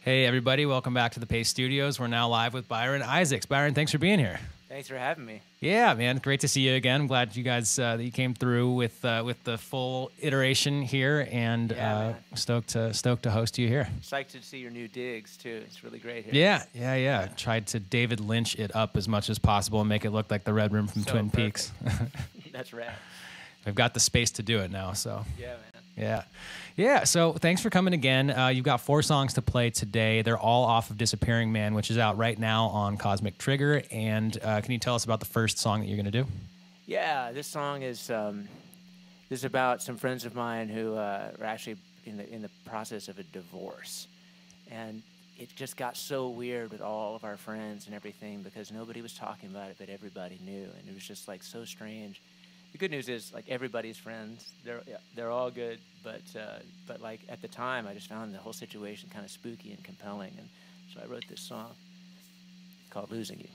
Hey, everybody. Welcome back to the Paste Studios. We're now live with Byron Isaacs. Byron, thanks for being here. Thanks for having me. Yeah, man. Great to see you again. I'm glad you guys that you came through with the full iteration here, and stoked to host you here. Psyched to see your new digs, too. It's really great here. Yeah. Tried to David Lynch it up as much as possible and make it look like the Red Room from Twin Peaks. That's rad. I've got the space to do it now, so. Yeah, man. Yeah, so thanks for coming again. You've got 4 songs to play today. They're all off of Disappearing Man, which is out right now on Cosmic Trigger. And can you tell us about the first song that you're going to do? Yeah, this song is about some friends of mine who are actually in the process of a divorce. And it just got so weird with all of our friends and everything because nobody was talking about it, but everybody knew. And it was just like so strange. The good news is, like, everybody's friends. They're all good, but like at the time, I just found the whole situation kind of spooky and compelling, and so I wrote this song called "Losing You."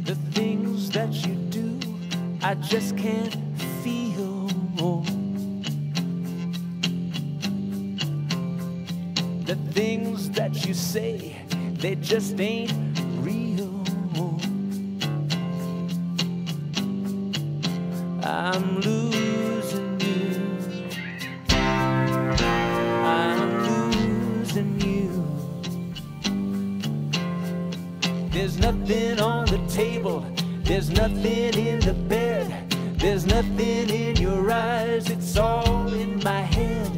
The things that you do, I just can't feel. The things that you say, they just ain't real. I'm losing you. I'm losing you. There's nothing on the table. There's nothing in the bed. There's nothing in your eyes. It's all in my head.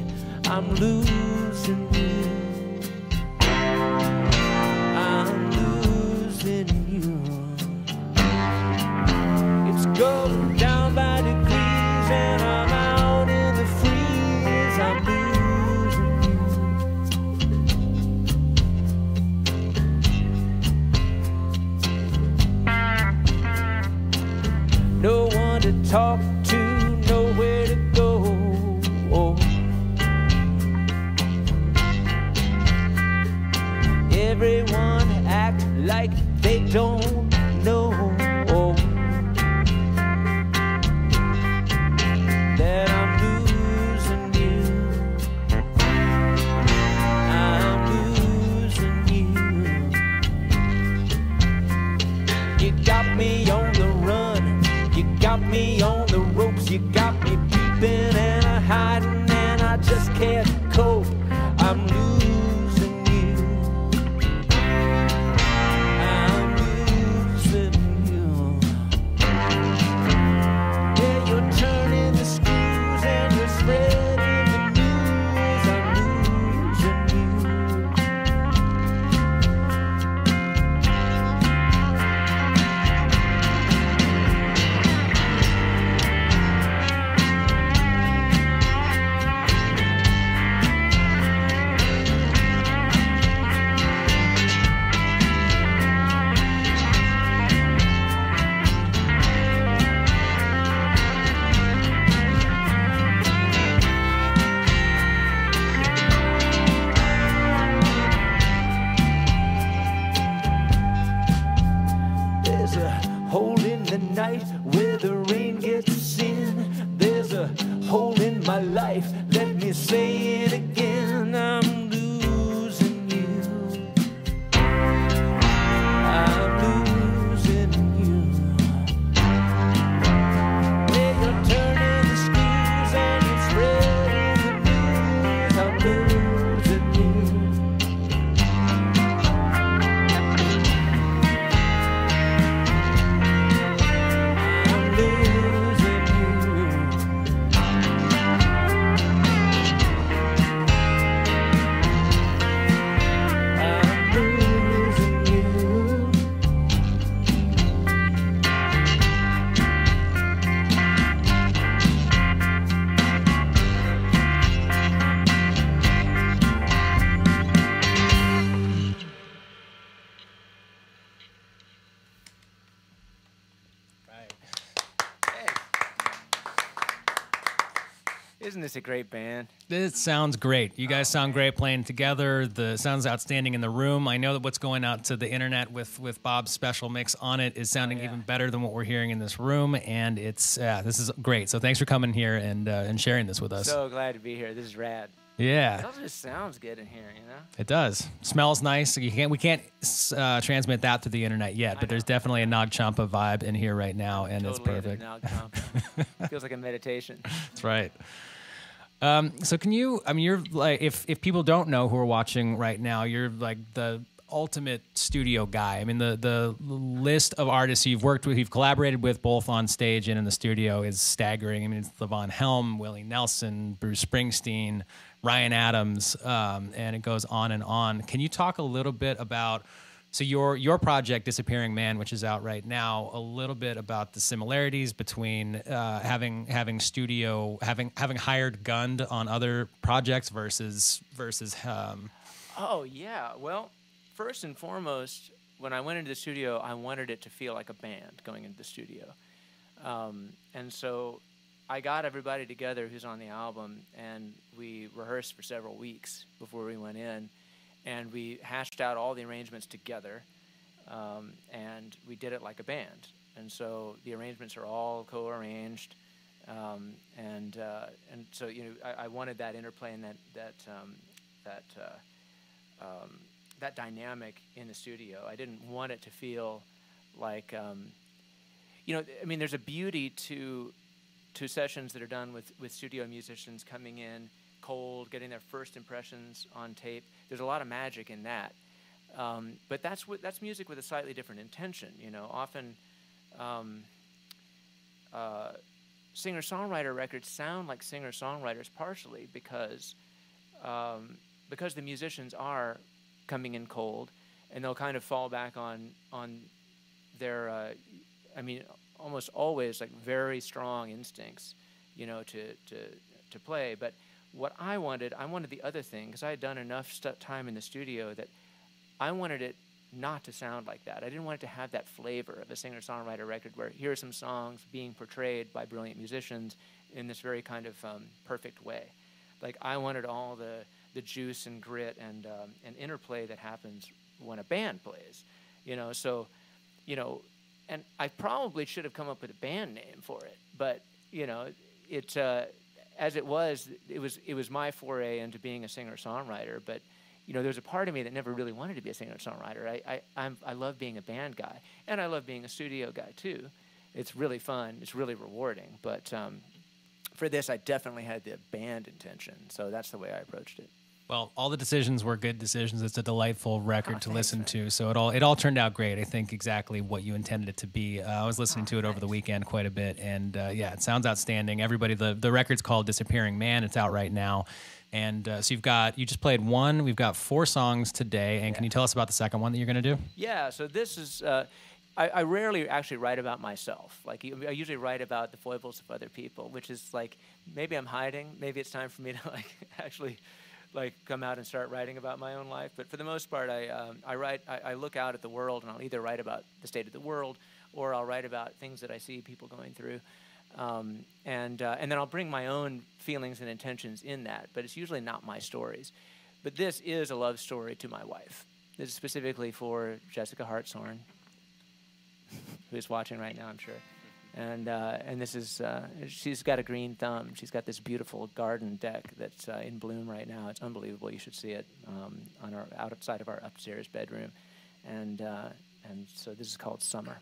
I'm losing you. Going down by degrees and I'm out in the freeze. I'm losing you. No one to talk to, nowhere to go. Everyone act like they don't know. Me on the ropes, you got me peeping and a hiding, and I just can't cope. I'm losing you. I'm losing you. Yeah, you're turning the screws and you're spreading the news. I'm losing you. Where the rain gets in, there's a hole in my life. Let me say it again. I'm losing you. I'm losing you. Yeah, you're turning the screws and you're spreading the news. I'm losing you. Isn't this a great band? It sounds great. You guys sound great playing together. The sounds outstanding in the room. I know that what's going out to the internet with Bob's special mix on it is sounding even better than what we're hearing in this room, and it's this is great. So thanks for coming here and sharing this with us. So glad to be here. This is rad. Yeah. It also just sounds good in here, you know? It does. Smells nice. We can't transmit that through the internet yet, but there's definitely a Nag Champa vibe in here right now, and totally it's perfect. Nag Champa. Feels like a meditation. That's right. So can you, I mean, you're like, if people don't know who are watching right now, you're like the ultimate studio guy. I mean, the list of artists you've worked with, you've collaborated with both on stage and in the studio is staggering. I mean, it's Levon Helm, Willie Nelson, Bruce Springsteen, Ryan Adams, and it goes on and on. Can you talk a little bit about, so your project, Disappearing Man, which is out right now, a little bit about the similarities between having hired Gund on other projects versus Oh yeah, well, first and foremost, when I went into the studio, I wanted it to feel like a band going into the studio, and so I got everybody together who's on the album, and we rehearsed for several weeks before we went in, and we hashed out all the arrangements together, and we did it like a band. And so the arrangements are all co-arranged, and so I wanted that interplay and that dynamic in the studio. I didn't want it to feel like I mean, there's a beauty to sessions that are done with studio musicians coming in cold, getting their first impressions on tape. There's a lot of magic in that, but that's music with a slightly different intention. Often singer-songwriter records sound like singer-songwriters partially because the musicians are coming in cold, and they'll kind of fall back on their I mean, almost always like very strong instincts, to play. But what I wanted the other thing, because I had done enough time in the studio that I wanted it not to sound like that. I didn't want it to have that flavor of a singer-songwriter record where here are some songs being portrayed by brilliant musicians in this very kind of perfect way. Like, I wanted all the juice and grit and interplay that happens when a band plays, and I probably should have come up with a band name for it, but as it was my foray into being a singer-songwriter. But there's a part of me that never really wanted to be a singer-songwriter. I love being a band guy, and I love being a studio guy too. It's really fun. It's really rewarding. But for this, I definitely had the band intention, so that's the way I approached it. Well, all the decisions were good decisions. It's a delightful record to listen to. So it all turned out great. I think exactly what you intended it to be. I was listening to it over the weekend quite a bit, and it sounds outstanding. Everybody, the record's called Disappearing Man. It's out right now, and so you just played one. We've got 4 songs today, and can you tell us about the second one that you're going to do? Yeah. So this is. I rarely actually write about myself. Like, I usually write about the foibles of other people, which is like maybe I'm hiding. Maybe it's time for me to actually come out and start writing about my own life. But for the most part, I look out at the world, and I'll either write about the state of the world, or I'll write about things that I see people going through, and then I'll bring my own feelings and intentions in that. But it's usually not my stories. But this is a love story to my wife. This is specifically for Jessica Hartshorn, who's watching right now, I'm sure. And this is, she's got a green thumb. She's got this beautiful garden deck that's in bloom right now. It's unbelievable. You should see it on our outside of our upstairs bedroom. And so this is called Summer.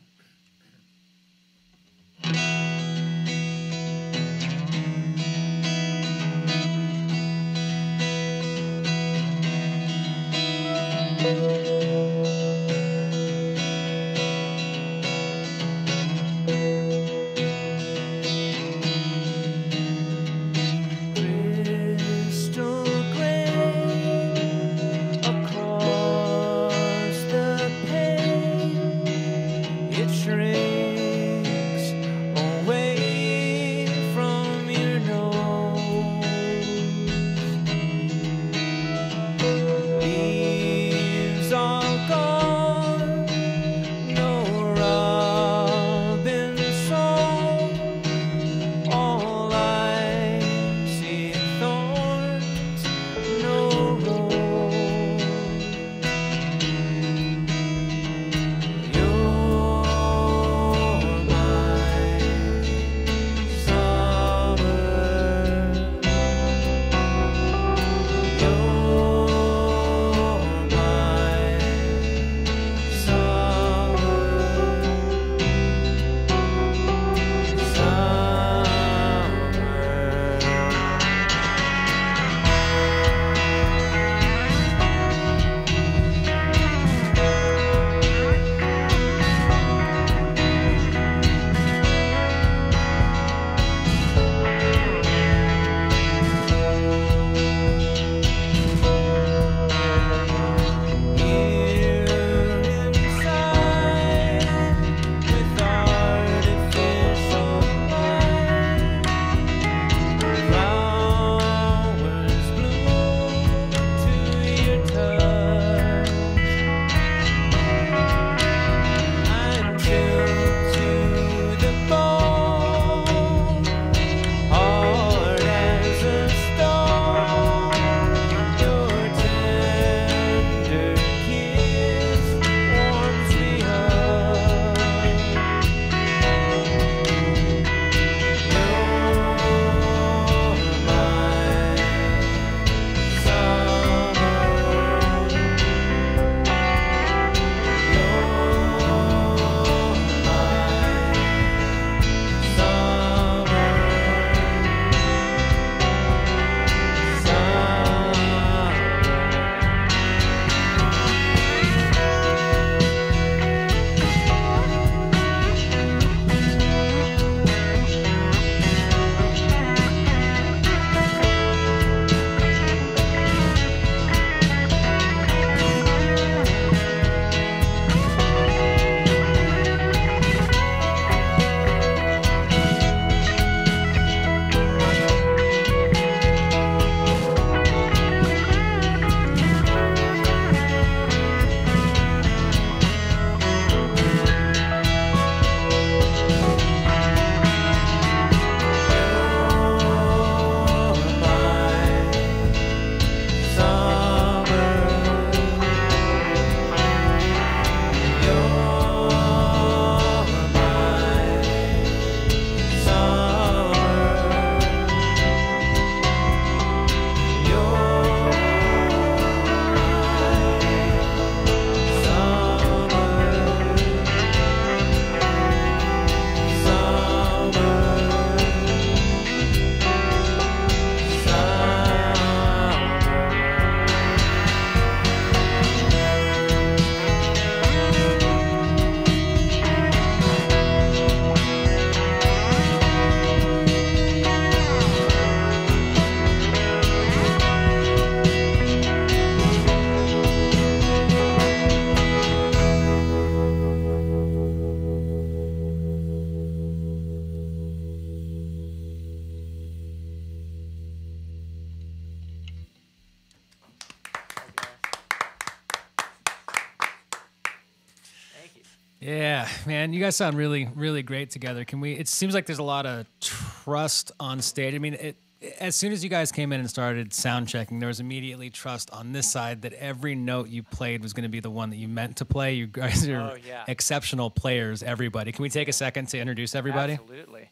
Yeah, man, you guys sound really, really great together. It seems like there's a lot of trust on stage. I mean, as soon as you guys came in and started sound checking, there was immediately trust on this side that every note you played was going to be the one that you meant to play. You guys are exceptional players, everybody. Can we take a second to introduce everybody? Absolutely.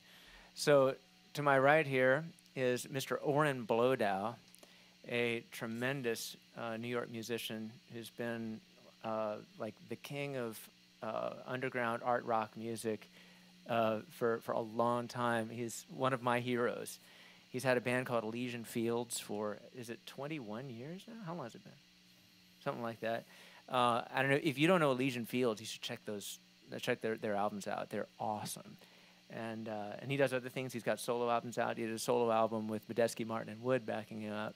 So to my right here is Mr. Oren Blodow, a tremendous New York musician who's been like the king of underground art rock music for a long time. He's one of my heroes. He's had a band called Elysian Fields for, is it 21 years now? How long has it been? Something like that. I don't know. If you don't know Elysian Fields, you should check their albums out. They're awesome. And he does other things. He's got solo albums out. He did a solo album with Medeski, Martin, and Wood backing him up.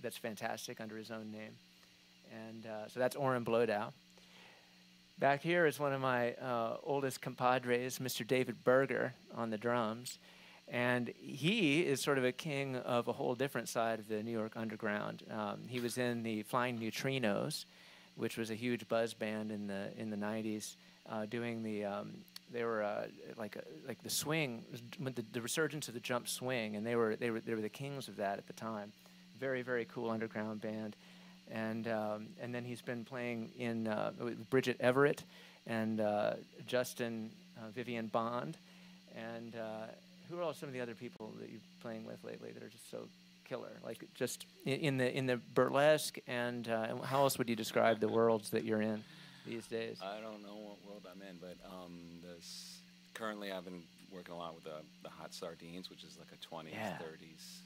That's fantastic under his own name. And so that's Oren Blodow. Back here is one of my oldest compadres, Mr. David Berger, on the drums. And he is sort of a king of a whole different side of the New York underground. He was in the Flying Neutrinos, which was a huge buzz band in the 90s, doing the they were like the swing, the resurgence of the jump swing, and they were the kings of that at the time. Very, very cool underground band. And then he's been playing in with Bridget Everett and Justin Vivian Bond, and who are some of the other people that you're playing with lately that are just so killer? Like just in the burlesque, and how else would you describe the worlds that you're in these days? I don't know what world I'm in, but currently I've been working a lot with the Hot Sardines, which is like a 20s, 30s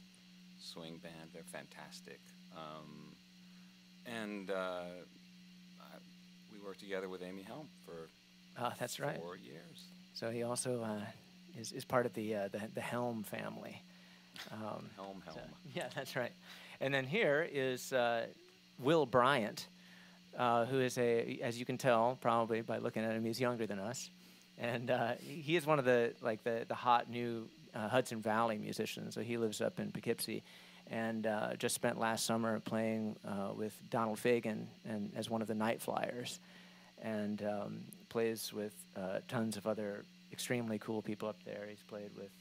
swing band. They're fantastic. And we worked together with Amy Helm for that's right. 4 years. So he also is part of the Helm family. Helm. So, yeah, that's right. And then here is Will Bryant, who is as you can tell probably by looking at him, he's younger than us, and he is one of the hot new Hudson Valley musicians. So he lives up in Poughkeepsie. And just spent last summer playing with Donald Fagen and as one of the Night Flyers, and plays with tons of other extremely cool people up there. He's played with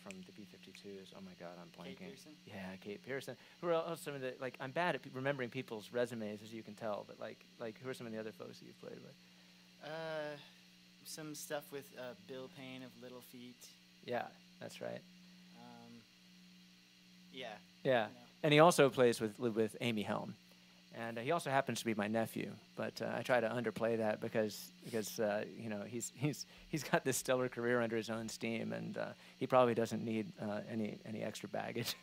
from the B-52s. Oh my God, I'm blanking. Kate Pearson? Yeah, Kate Pearson. Who are also some of the I'm bad at remembering people's resumes, as you can tell. But like who are some of the other folks that you've played with? Some stuff with Bill Payne of Little Feet. Yeah, that's right. Yeah. Yeah, you know. And he also plays with Amy Helm, and he also happens to be my nephew. But I try to underplay that because you know he's got this stellar career under his own steam, and he probably doesn't need any extra baggage.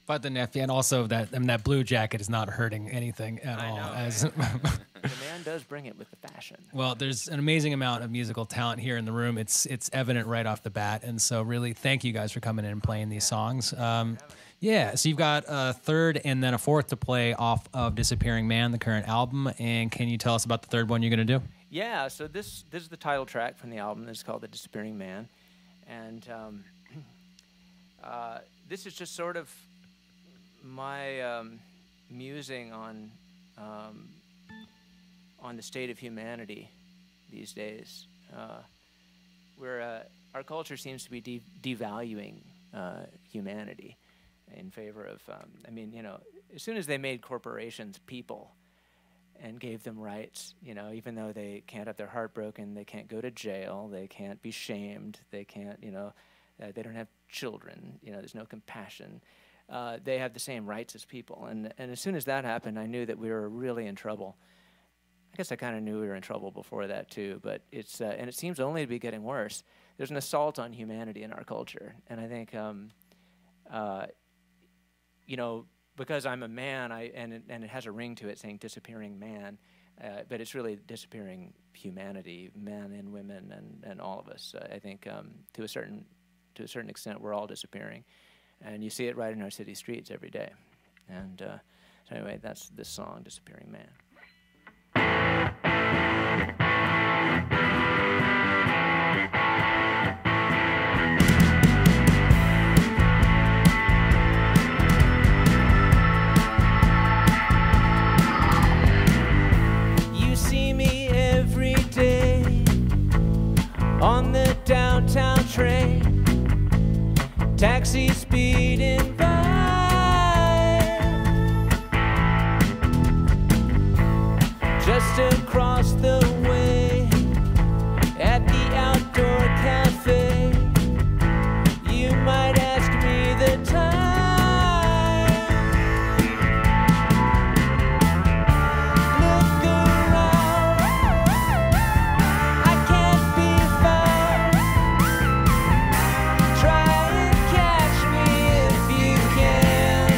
But the nephew, and also that blue jacket is not hurting anything at all. The man does bring it with the fashion. Well, there's an amazing amount of musical talent here in the room. It's evident right off the bat, and so really thank you guys for coming in and playing these songs. Yeah, so you've got a third and then a fourth to play off of Disappearing Man, the current album. And can you tell us about the third one you're going to do? Yeah, so this is the title track from the album. It's called The Disappearing Man, and this is just sort of my musing on the state of humanity these days, where our culture seems to be devaluing humanity in favor of, I mean, you know, as soon as they made corporations people and gave them rights, you know, even though they can't have their heart broken, they can't go to jail, they can't be shamed, they can't, you know, they don't have children, you know, there's no compassion. They have the same rights as people. And as soon as that happened, I knew that we were really in trouble. I guess I kind of knew we were in trouble before that too, but it's and it seems only to be getting worse. There's an assault on humanity in our culture, and I think you know, because I'm a man, and it has a ring to it saying disappearing man, but it's really disappearing humanity, men and women and all of us. I think to a certain extent we're all disappearing, and you see it right in our city streets every day. And so anyway, that's this song, Disappearing Man. train, taxi speeding by. Just across the way, at the outdoor cafe, you might ask me the time. Look around, I can't be found. Try and catch me if you can.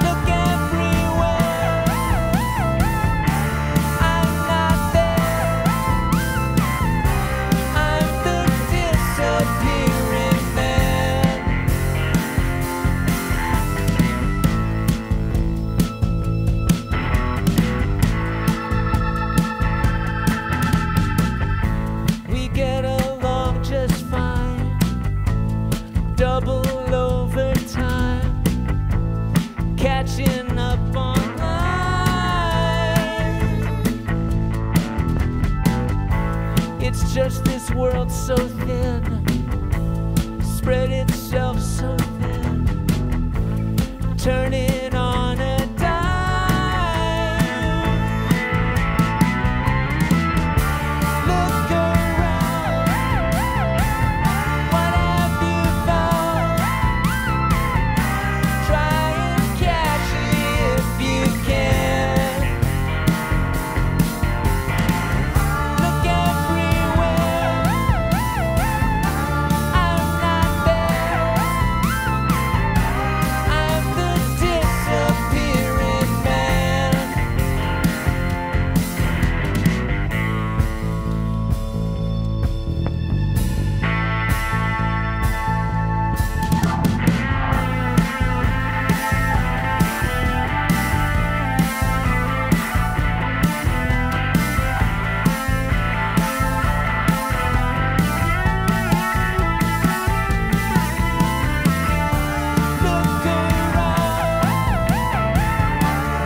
Look everywhere, I'm not there. I'm the disappearing man. We get along just fine, double overtime, catching up online. It's just this world so thin, spread itself so thin, turning on a dime. Look around, what have you found? Try and catch me if you can. Look everywhere, I'm not there. I'm the disappearing man. Look around,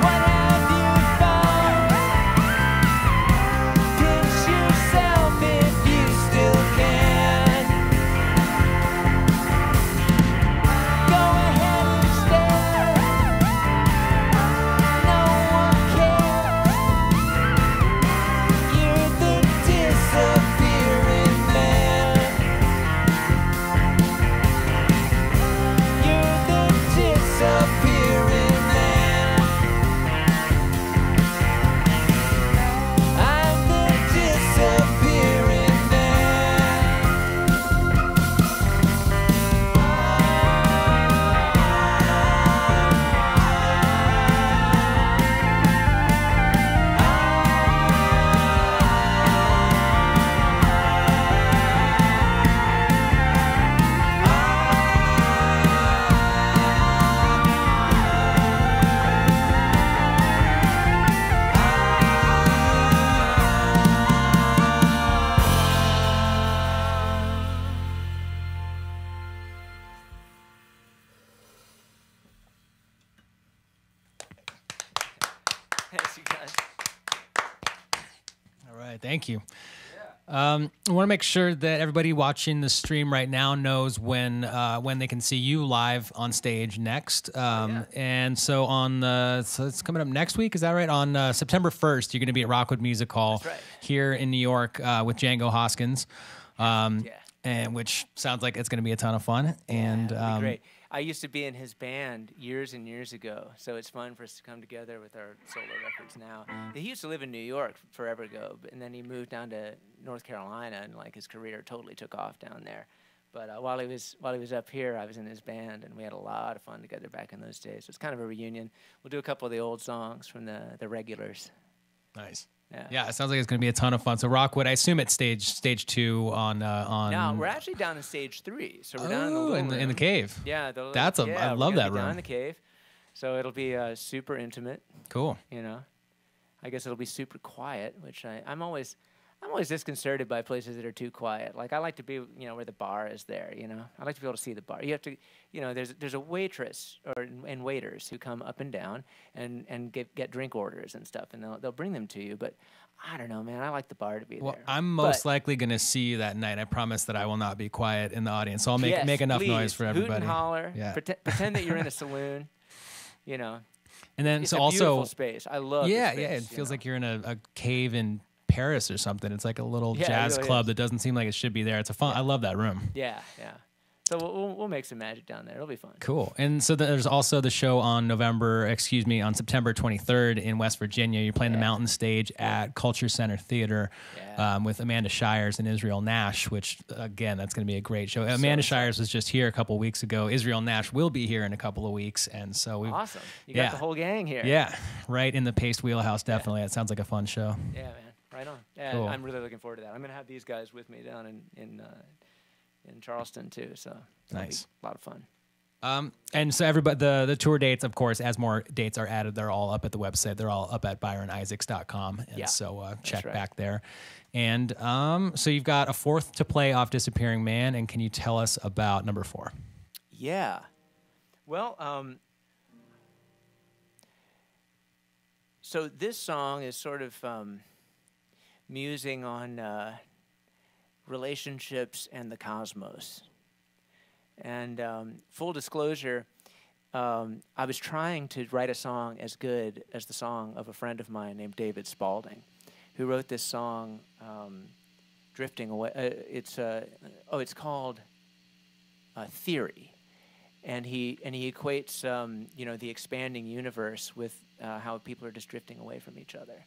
what have you found? Pinch yourself if you still can. Go ahead and stare, no one cares. You're the disappearing man. You're the disappearing man. I'm the disappearing Thanks, you guys. All right, thank you. I want to make sure that everybody watching the stream right now knows when they can see you live on stage next. And so so it's coming up next week, is that right? On September 1st, you're going to be at Rockwood Music Hall here in New York with Django Hoskins, and which sounds like it's going to be a ton of fun. And It'll be great. I used to be in his band years and years ago, so it's fun for us to come together with our solo records now. He used to live in New York forever ago, and then he moved down to North Carolina, and like his career totally took off down there. But while he was up here, I was in his band, and we had a lot of fun together back in those days. So it's kind of a reunion. We'll do a couple of the old songs from the regulars. Nice. Yeah, it sounds like it's going to be a ton of fun. So Rockwood, I assume it's stage 2 on. No, we're actually down in stage 3, so we're down in the little in the cave. Yeah, I love that room. Down in the cave, so it'll be super intimate. Cool. You know, I guess it'll be super quiet, which I'm always I'm always disconcerted by places that are too quiet. Like I like to be, you know, where the bar is there. You know, I like to be able to see the bar. You have to, you know, there's a waitress and waiters who come up and down and get drink orders and stuff, and they'll bring them to you. But I don't know, man. I like the bar to be Well, there. I'm most likely going to see you that night. I promise that I will not be quiet in the audience. So I'll make yes, make enough please. noise for everybody. Hoot and holler. Yeah. Pretend that you're in a saloon. You know. And then It's so a also beautiful space. I love. yeah, the space, yeah. It you feels know? like you're in a cave in Paris or something. It's like a little Yeah, it jazz really club is. that doesn't seem like it should be there. It's a fun. I love that room. Yeah, yeah. So we'll make some magic down there. It'll be fun. Cool. And so there's also the show on on September 23rd in West Virginia. You're playing the Mountain Stage at Culture Center Theater with Amanda Shires and Israel Nash, which, again, that's going to be a great show. Amanda Shires was just here a couple weeks ago. Israel Nash will be here in a couple of weeks. And so we Awesome. You got the whole gang here. Yeah, right in the Paste wheelhouse, definitely. It sounds like a fun show. Yeah, man. Right on. Yeah, Cool. I'm really looking forward to that. I'm going to have these guys with me down in Charleston, too. So it'll Nice. be a lot of fun. And so everybody, the tour dates, of course, as more dates are added, they're all up at the website. They're all up at byronisaacs.com. And Yeah, so check right. back there. And so you've got a fourth to play off Disappearing Man. And can you tell us about number 4? Yeah. Well, so this song is sort of musing on relationships and the cosmos. And full disclosure, I was trying to write a song as good as the song of a friend of mine named David Spalding, who wrote this song, "Drifting Away." It's called "Theory," and he equates the expanding universe with how people are just drifting away from each other,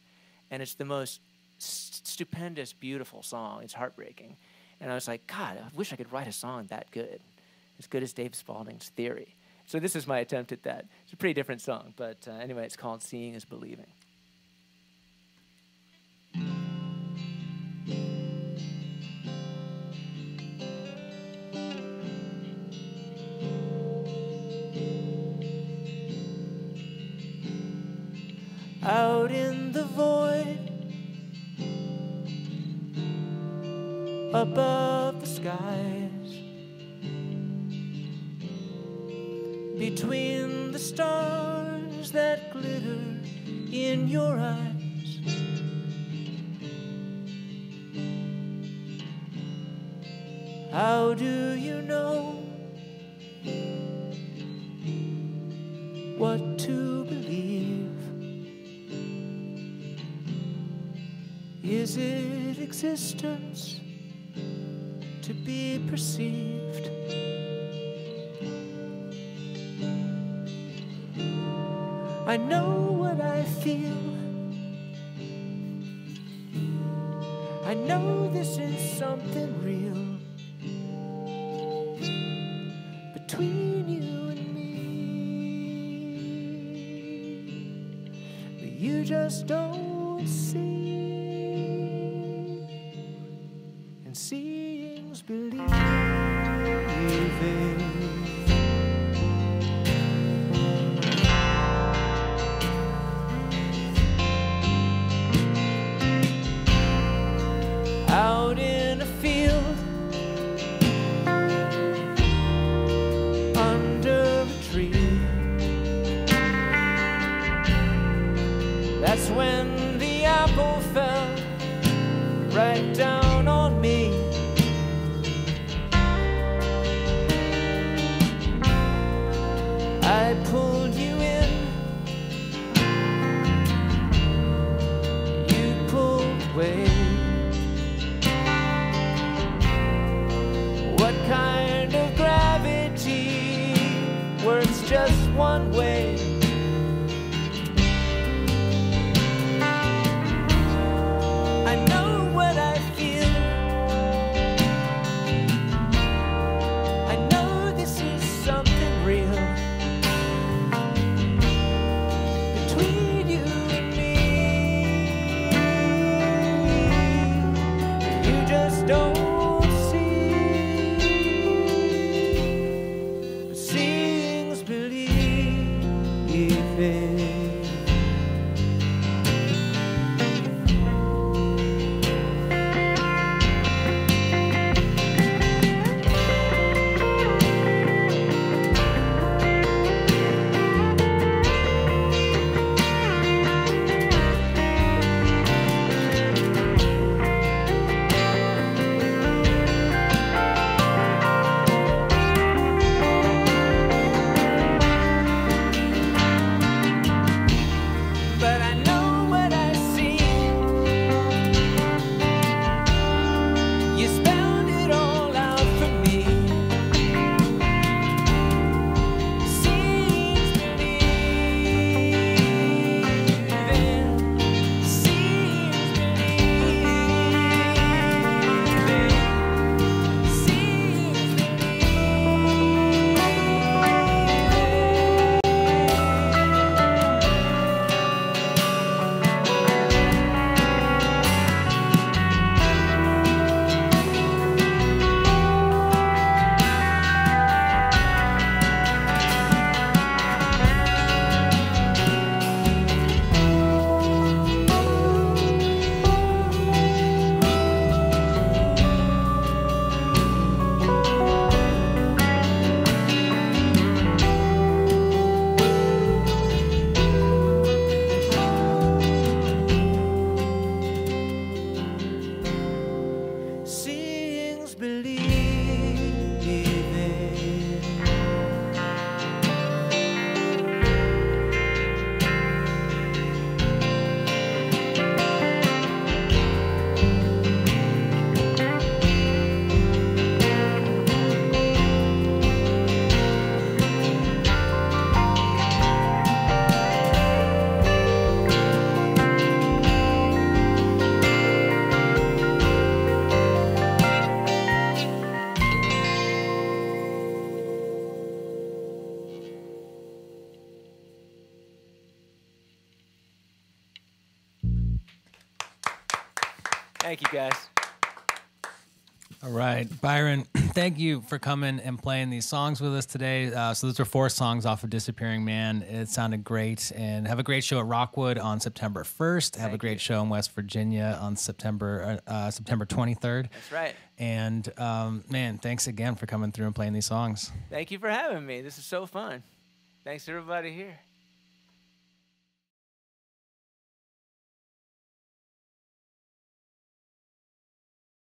and it's the most stupendous, beautiful song. It's heartbreaking, and I was like, God, I wish I could write a song that good, as good as Dave Spalding's "Theory." So this is my attempt at that. It's a pretty different song, but anyway, it's called "Seeing is Believing." Out in the void, above the skies, between the stars that glitter in your eyes, how do you know what to believe? Is it existence to be perceived? I know what I feel. I know this is something real between you and me, but you just don't see. And seeing's believing. Out in a field, under a tree, that's when the apple fell right down on me. I pulled you in, you pulled away. What kind of gravity works just one way? I know what I feel. Thank you, guys. All right, Byron, thank you for coming and playing these songs with us today. So those are 4 songs off of Disappearing Man. It sounded great. And have a great show at Rockwood on September 1st. Have a great show in West Virginia on September 23rd. That's right. And, man, thanks again for coming through and playing these songs. Thank you for having me. This is so fun. Thanks to everybody here.